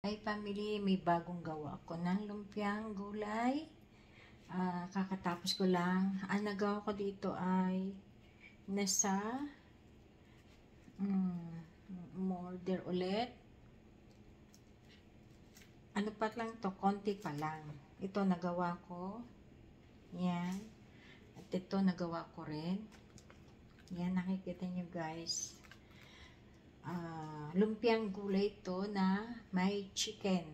Hi family, may bagong gawa ko ng lumpiang gulay. Kakatapos ko lang. Ang nagawa ko dito ay nasa order ulit. Ano pa lang to, konti pa lang. Ito nagawa ko. Yan. At ito nagawa ko rin. Yan, nakikita nyo guys. Lumpiang gulay to na may chicken.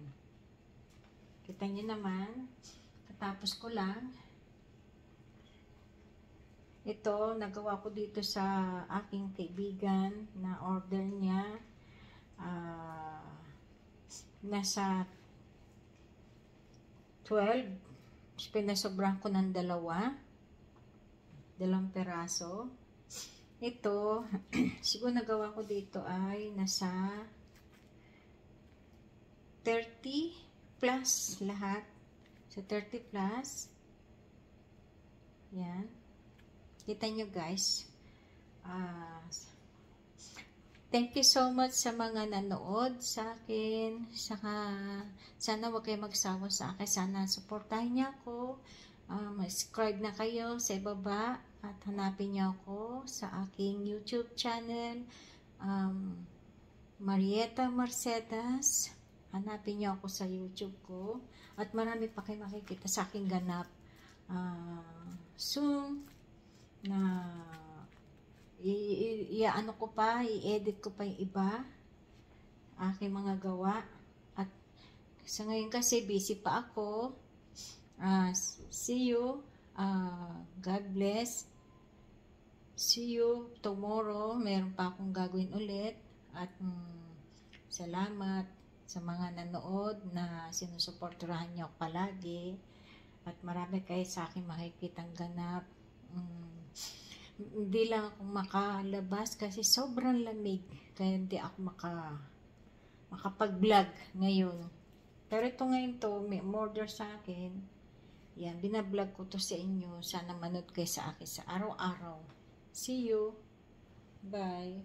Kita nyo naman. Katapos ko lang. Ito, nagawa ko dito sa aking kaibigan na order niya. Nasa 12. Pinasobrahan ko ng dalawang peraso. Ito, siguro nagawa ko dito ay nasa 30 plus lahat. So, 30 plus. Yan. Kita nyo guys. Thank you so much sa mga nanood sa akin. Saka, sana huwag kayo magsawa sa akin. Sana supportahin niyo ako. Subscribe na kayo sa ibaba. At hanapin niyo ako sa aking YouTube channel. Marieta Mercedes. Hanapin niyo ako sa YouTube ko. At marami pa kayo makikita sa aking ganap. Soon, na i-ano ko pa, i-edit ko pa yung iba aking mga gawa. At sa ngayon kasi busy pa ako. See you. God bless. See you tomorrow. Meron pa akong gagawin ulit. At salamat sa mga nanood na sinusuporturahan niyo palagi. At marami kayo sa akin makikitang ganap. Hindi lang ako makalabas kasi sobrang lamig. Kaya hindi ako makapag-vlog ngayon. Pero ito ngayon to, may order sa akin. Yan, binablog ko to sa inyo. Sana manood kayo sa akin sa araw-araw. See you. Bye.